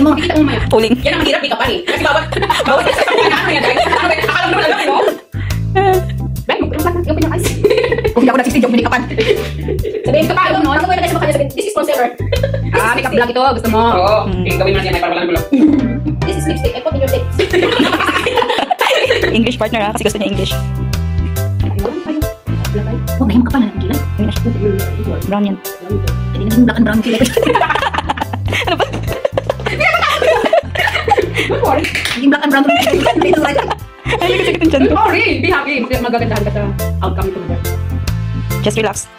mo, makikita mo maya. Pulling. Yan ang mahirap, make-upan eh. Kasi bawat sa mga ano yan, guys. Ano ba, akala mo naman alam, no? Ben, yung pinakais. Kung hindi ako nagsisig, yung make-upan. Sabihin ka pa, no? Ano mo yung nagkasama kanya, sabihin, this is concealer. Make-up vlog ito, gusto mo. Oo, gawin mo na yan, para walang bulok. This is lipstick, I put in your lips. English partner ha, kasi gusto niya English. Oh, nahim ka pa na ng kilay. Brown yan. Hindi naging black and brown kilay. Ano ba? Don't worry. Naging black and brown kilay. Ay, may kasakit yung chan ko. Don't worry. Be happy. Magagandahan ka sa outcome ito. Just relax.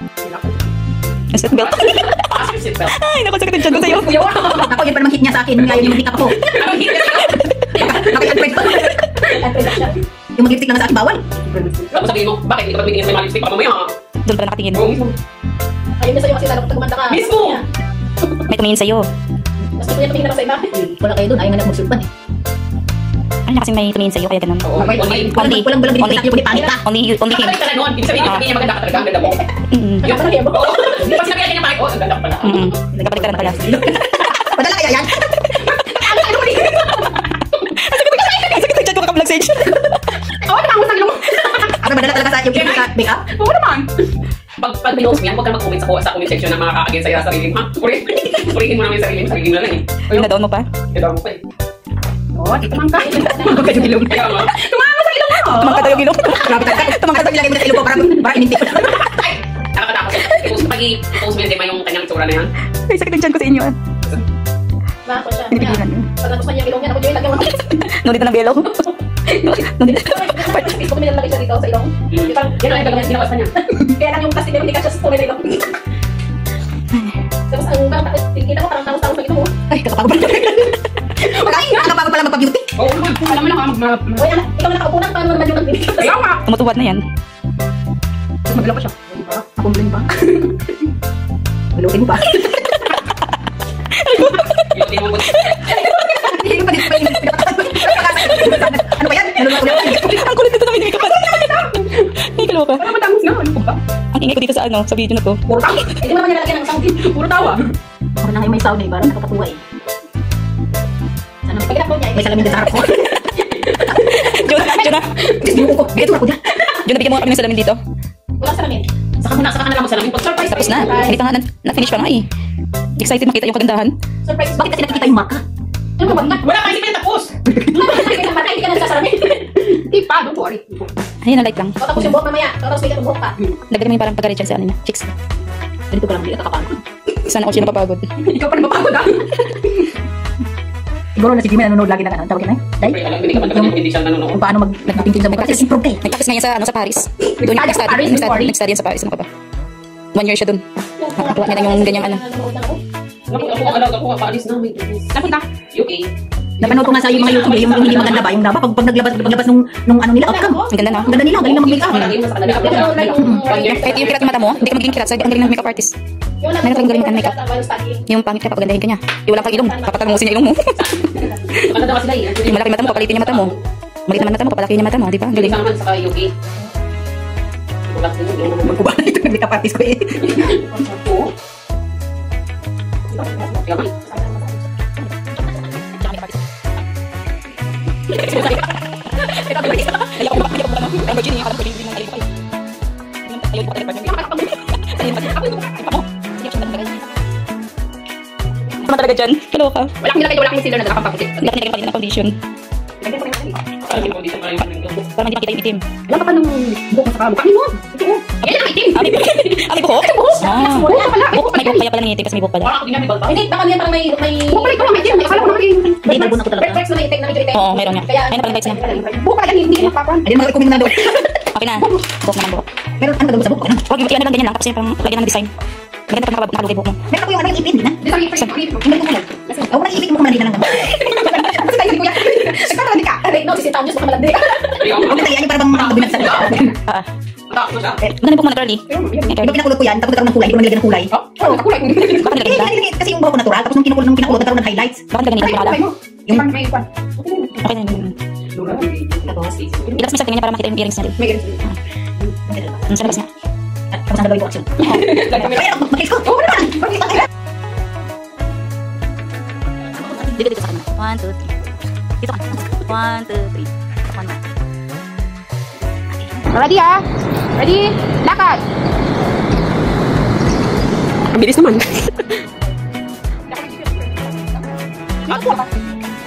Yung seatbelt. Seatbelt. Ay, naku, sakit yung chan ko sa'yo. Ako, yun pa naman hit niya sa akin. Ngayon yung make-up ako. Bakit Alfred? Yung mag-lipstick lang sa akin, bawal. Tapos sabihin mo, bakit hindi ka magbibigay sa mga lipstick? Baka mamaya. Doon pala nakatingin. Oo, mismo. Ayun na sa'yo kasi lalo kung tagumanda ka. Mismo! May tumingin sa'yo. Mas gusto niya tumingin na lang sa iba. Wala kayo doon, ayaw nga nagmagsulpan eh. Ay, na kasi may tumingin sa'yo, kaya ganun. Oo, walang binigay sa akin, pangit ka. Only him. Ka na noon, ibig sabihin niya maganda ka talaga, ang ganda mo. Yung pala niya mo. Pag sinabi niya pangit, oh, ang ganda ka pala. Nagkapaligtaran pala. Padala kaya yan? Sakit yung chan ko kakablog sage. Oo, naman ang ilong. Ano madala talaga sa yung make-up? Oo naman. Pag pinost mo yan, huwag ka mag-comment sa comment section na makaka-again sa'yo sa sarili mo, ha? Purihin mo naman yung sarili mo na lang eh. Nadaon mo pa? Nadaon mo pa eh. Oo, tumang ka. Tumang ka yung ilong. Tumang ka sa ilong mo. Tumang ka tayo yung ilong. Tumang ka sa ilagay mo sa ilong ko para ininti ko. Ay, nakakatakot. Pag i-post mo yung yung kanyang itsura na yan. Ay, sakit yung chan ko sa inyo. Nakako siya. Pinipigilan niyo. Pag nagustuhan niya yung ilong niya, ako yung ilagay mo. Ngunit ng belo. Facebook ko nilalagay siya dito sa ilong. Parang yan ang gagawin ginawa sa kanya. Kaya lang yung plastic na hindi ka siya sa tunay na ilong. Tapos ang parang kita ko parang taos-taos sa ilong mo. Ay, kakapagod pala. Kakapagod pala magpa-beauty. Oo naman. Alam mo na mag... Uy, anak, ikaw na nakaupo na. Paano naman yung nag-beauty? Ayaw nga. Tumutuwad na yan. Tapos magalaw pa siya. Akong blame pa. Galutin mo pa. Galutin mo pa. Ano ba yan? Ang kulit dito namin yung make-upan. Ay, kalawa ka. Ano matangos nga? Ano ba? Ang ingay ko dito sa video na to. Puro tawa. Hindi mo naman nilalagyan ng sound. Puro tawa. Ako na ngayon may sound eh. Parang nakakatuwa eh. Sana may salamin din sa harap ko. Jonah. Ito ako dyan. Jonah, bigyan mo kami ng salamin dito. Wala salamin. Saka na lang mag-salamin. Surprise. Tapos na. Hindi pa nga, na-finish pa nga eh. Excited makita yung kagandahan. Surprise. Bakit kasi nakikita yung marka? Ano ba? Wala pa, hindi pa tapos. Hindi ka nagsasalamin. Hindi pa, don't worry. Ayan, ang light lang. Tapos yung buhok mamaya. Tapos may buhok pa. Lagyan mo yung parang pag-arrange sa ano niya. Chicks. Ganito pa lang, hindi ka kapagod. Sana ako siya napapagod. Ikaw pa napapagod ah. Siguro na si Jimmy nanonood lagi ng ano. Tawag yun eh? Dahil? Hindi siya nanonood. Kung paano nag-tingting sa mga kasi improve ka eh. Nag-practice nga yan sa Paris. Doon yung nag-study yan sa Paris. Ano ka ba? 1 year siya doon. Nakakuha niya lang yung ganyang ano. Napunta? Napanood ko nga sa yung mga YouTube yung hindi maganda ba? Yung laba, pag naglabas nung ano nila, outcome. Ang ganda na. Ang ganda nila, galing na mag-makeup. Kahit yung kirat yung mata mo, hindi ka magiging kirat. Ang galing ng makeup artist. Meron kang galing ng makeup. Yung pangit ka, pagandahin ka niya. Iwalang kang ilong, papatangusin niya ilong mo. Yung malaki mata mo, papalitin niya mata mo. Maliit naman mata mo, papalaki niya mata mo. Di ba? Ang galing. Naman sa UK. Magkuba na ito ng makeup artist ko eh. Ano talaga dyan? Kalo ka. Wala kang nilagay, wala kang concealer na nakapagputi. Wala kang nilagay ng foundation. Para hindi makita yung itim. Alam ka pa nung buhok mo sa kamukha mo? Ito o. Yan ang itim. May buhok? Buhok. May buhok kaya pala nangitim kasi may buhok pala. Hindi, baka niya parang may... Buhok pala ito lang, may itim. Akala ko naman yung... Hindi, balbon ako talaga. Reflex na may itim, na medyo itim. Oo, meron nga. Ayun na pala lights niya. Buhok pala yan, hindi yung papan. Ayun, mag-recommend na doon. Okay na. Buhok naman buhok. Meron, ano ba sa buhok? Huwag yung lang ganyan lang. Tapos yung parang lagyan ng design. Maganda pag nakalugay buhok mo. Meron ako yung ano yung ipin, di na? Yung kulay. Ako na ipin mo kung malandi na lang naman. Kasi tayo hindi ko yan. Nagkakalandi ka. No, si Sintanyos baka malandi. Huwag na tayo yan yung parang makakabinag sa nila. Maganda yung buhok mo na curly. Yung pinakulot ko yan, tapos nagkaroon ng kulay, hindi ko nalagyan ng kulay. Oo, nakakulay. Baka nilagyan nila. Kasi yung buhok ko natural, tapos nung pinakulot nagkaroon ng highlights. Baka nilagyan nila yung pala. Yung... Okay na yun. Ilabas mo sa tingin niya para makita yung earrings niya. Sa labas niya. Tapos ang gagawin ko action. Ay, makikis ko. Oo naman. Dito sa kanila. 1, 2, 3. Dito ka. 1, 2, 3. 1, 2. Ready ha? Ready? Lakad! Ang bilis naman.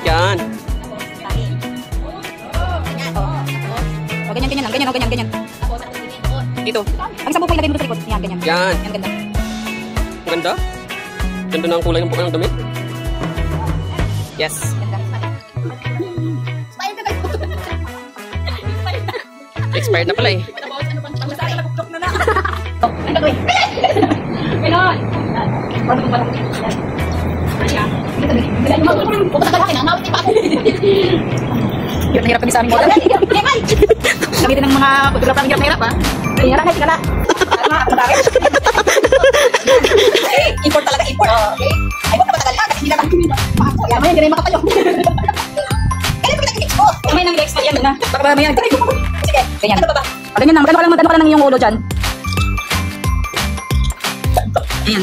Yan. O, ganyan lang. Ganyan. Dito. Ang sabong pa ilagay mo sa likod. Yan, ganyan. Yan. Yan, ganda. Ang ganda. Ganda na ang kulay ng damit. Yes. Ganda. Expired na pala eh. Ganon! Hirap na hirap kami sa aming model. Gamitin ng mga photographer ng hirap ha. Hirap na, tigala. Import talaga, import. Ay, huwag na matagal ka kasi hindi naman yan, may hindi na makatayo. Kailan ko nag-export? Kamay nang i-export yan na. Baka mamaya. Sige, Ganyan. ano ba ba? O, ganyan lang. Magano ka lang yung ulo dyan. Ayan.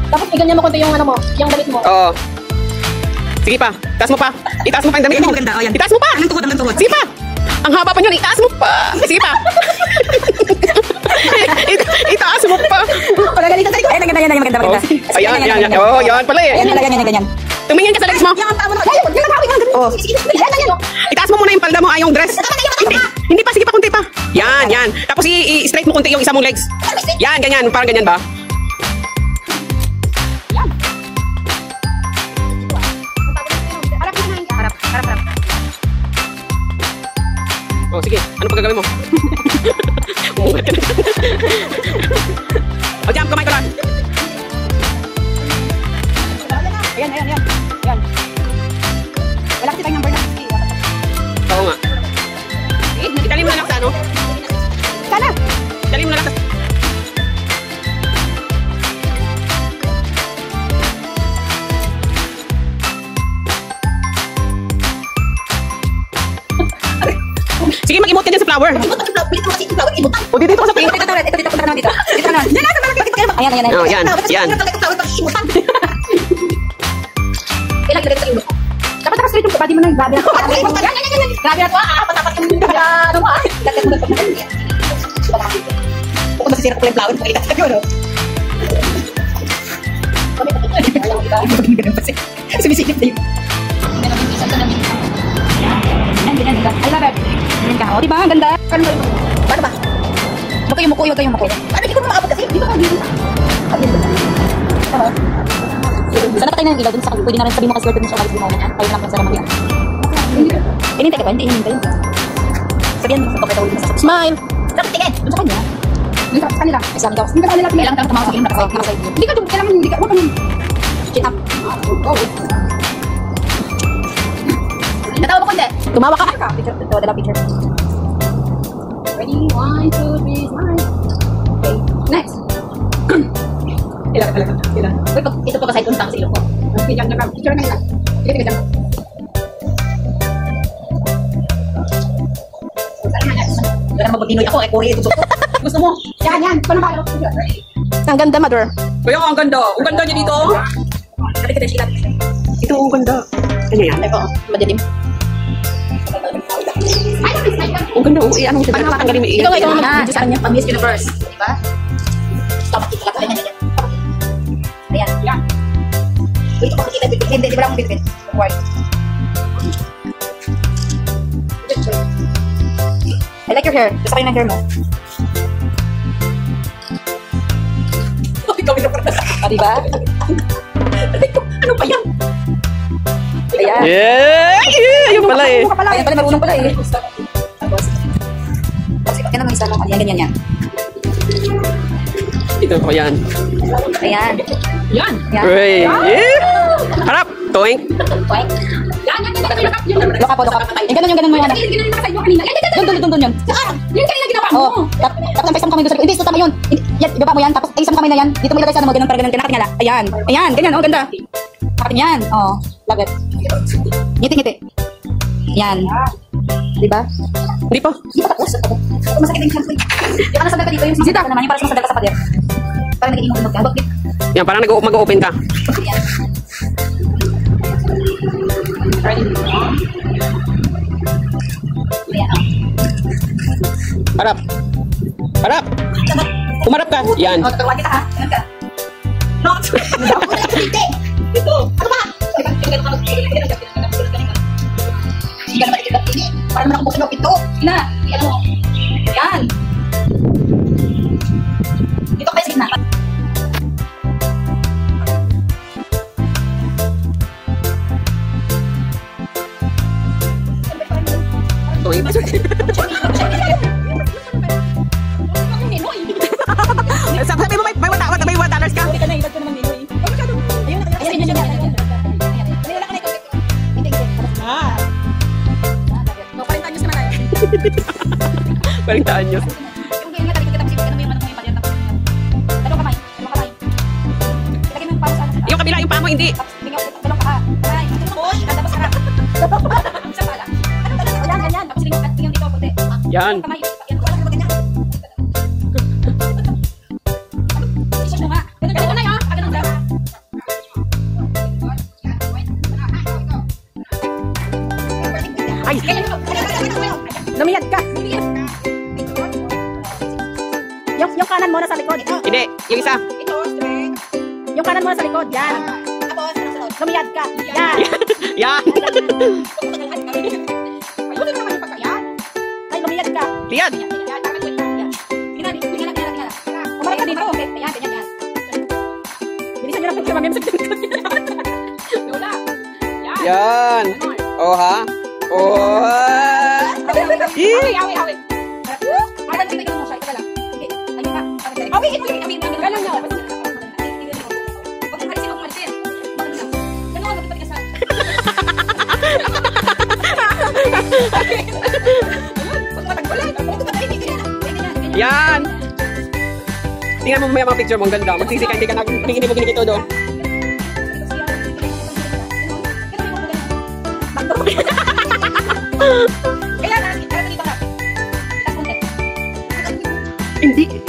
Tapos iganyan mo konti yung ano mo, yung damit mo. Oo. Sige pa. Taas mo pa. Itaas mo pa yung damit mo. Ganda, o yan. Itaas mo pa. Ang tuhod. Sige pa. Ang haba pa nyo. Itaas mo pa. Sige pa. Itaas mo pa. Pagagalitan sa likod. Ayan, maganda. Oh, ayan. Oh, yan pala eh. Ganyan. Tumingin ka sa legs mo. Yung ang tao na, ayun, yung nakawin ang Oh. Sige, yan. Itaas mo muna yung palda mo, yung dress. Hindi pa, sige pa, kunti pa. Yan. Tapos i-straight mo kunti yung isa mong legs. Yan, ganyan. Parang ganyan ba? Harap. Oh, sige. Ano pa gagawin mo? Umugat ka na. O, jump, kamay ko lang. Ayan. Wala kasi tayong number na. Oo nga. Dali mo na lang sa ano? Sana. Dali mo na lang sa... Sige, mag-emote ka dyan sa flower. O, dito ka sa pink. Ito, punta naman dito. Dito na. Ayan. Oh, yan. Ilang sa ulo ko. Dapat naka-straight yung body mo na. Grabe na to. Grabe na to. Patapat yung ano mo. Dapat mo na pag Kung masisira ko yung flower, pakita sa yun. Sumisilip na yun. Ganyan. I love it. Ganyan ka. O, diba? Ang ganda. Paano ba? Huwag kayong muko. Ano, hindi ko na maabot kasi. Hindi ko mag-gilid. Sana patay na yung ilaw dun sa pwede na rin sabihin mo kasi word dun siya umalis din mo yan. Tayo lang sa ramang yan. Hinintay ka ba? Hindi hinintay yun. Sabihan mo sa tope tawid mo sa Smile. Dapat tingin. Doon sa kanya. Hindi ka sa kanila. Ay, sabi daw. Hindi ka kanila. Kailangan tayo tumawag sa kanya. Nakaside. Hindi ka doon. Kailangan hindi ka. Huwag kang Chin up. natawa ko hindi. Tumawa ka. Picture. Ito, dala picture. Ready? 1, 2, 3, smile. Okay. Next. Ilang. Uy, pag ito pa kaside kung sa ilong ko. Picture na lang. Picture na lang. Sige, tingnan dyan. Wala na mag-Pinoy ako. Ay, Korea. Gusto mo? Yan. Paano ba? Ang ganda, mother. Kaya ang ganda. Ang ganda niya dito. Sabi ka na siya. Ito, ang ganda. Ano yan? Ito, madilim. Ang ganda. Ano siya? Paano matanggalin mo? Ikaw nga, mag-video sa kanya. Pag-Miss Universe. Diba? Dapat kita lang. Ayan. Yan. Wait, kung makikita bitbit. Hindi, di ba lang bitbit? White. I like your hair. Gusto ko yung hair mo. Ah, diba? Ano pa yan? Ayan. Yeah! Ayun pala eh. Ayan pala, marunong pala eh. Kasi yan ang isa mo. Ayan, ganyan yan. Ito ko yan. Ayan. Yan. Yan. Uy! Yeah! Harap! Toink! Yan. Look up. Yung ganun mo yung ano. Ginagawa ka sa inyo kanina. Doon yun. Yun kanina ginawa mo. Oo. Tapos ang isang kamay doon sa likod. Hindi, tama yun. Yan, ibaba mo yan. Tapos ay isang kamay na yan. Dito mo ilagay sa ano mo. Ganun para ganun. Nakatingala. Ayan. Ganyan. Oh, ganda. Nakating yan. Oh, love it. Ngiti. Yan. Diba? Hindi pa. Hindi pa tapos. Masakit yung shampoo. Yung ano sabi ka dito, yung sisita ka naman. Yung para sumasandal ka sa pader. Parang nag-iimog ka. Yan, parang mag-open ka. Yan. Harap. Harap. Umarap ka. Yan. O, tuturuan kita ha. Ganun ka. No. Hindi. Ito. Ano ba? Hindi ka naman ikigat ini. Para naman ako buksan mo ito. Sina. Yan mo. Yan. Dito kayo sa gitna. Tuwing. Sabi mo, may $1 ka. Parintaan nyo. Yung kabila, yung paa mo, hindi. Yan. Ay! Lumiyad ka. Yung kanan mo na sa likod. Hindi, yung isa. Yung kanan mo na sa likod. Yan. Lumiyad ka. Yan. Yan. Ay, lumiyad ka. Liyad. Umarap ka dito. Ayan, ganyan, yan. Bilisan nyo na picture, ma'am. Lola. Yan. Oh, ha? Oh, ha? Hawi. Parang tingnan mo siya. Ito lang. Hindi. Ayun ka. Okay, ito yung ganun nyo. Huwag mong halisin, huwag mong halisin. Ganun, magpapalik ka sa... Huwag matagpulan. Yan. Tingnan mo may mga picture mo. Ang ganda. Magsisika, hindi ka na kinikito doon. Kaya na, dito ka. Tapunte. Hindi.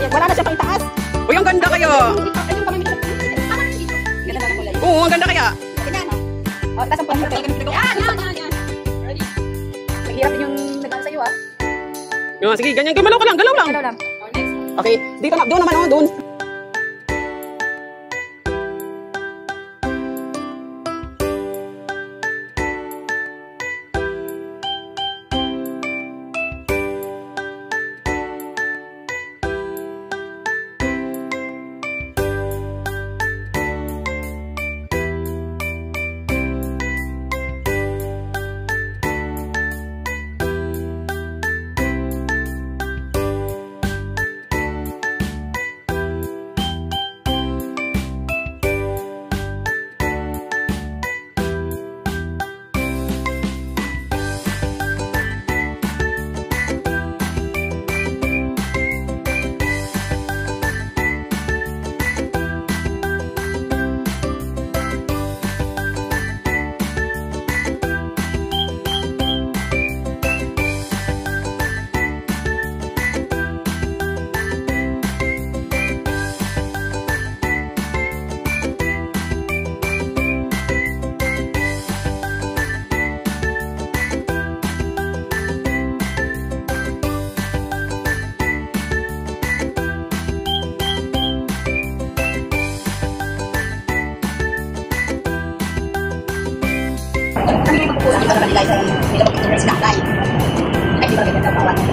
Wala na siya pang taas. Uy, ang ganda kayo. Oo, ang ganda kaya. O, taas ang pang yan. Naghihirap din yung nag-ano sa'yo ah. Sige, ganyan. Gumalaw ka lang. Galaw lang. Galaw lang. Next. Okay. Dito na. Doon naman, oh. Doon.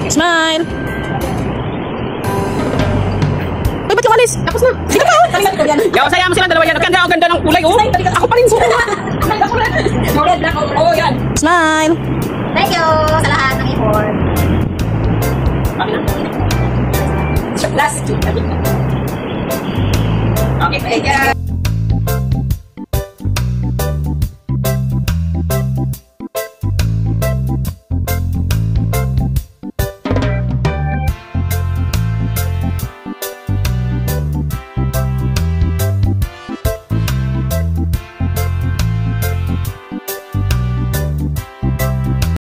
Smile! Uy, ba't yung alis? Tapos na. Sige pa! Yaw, saya mo silang dalawa yan. Ang ganda ng kulay, oh. Ako pa rin suko. Oh, yan. Smile! Thank you sa lahat ng effort. Last. Okay, thank you.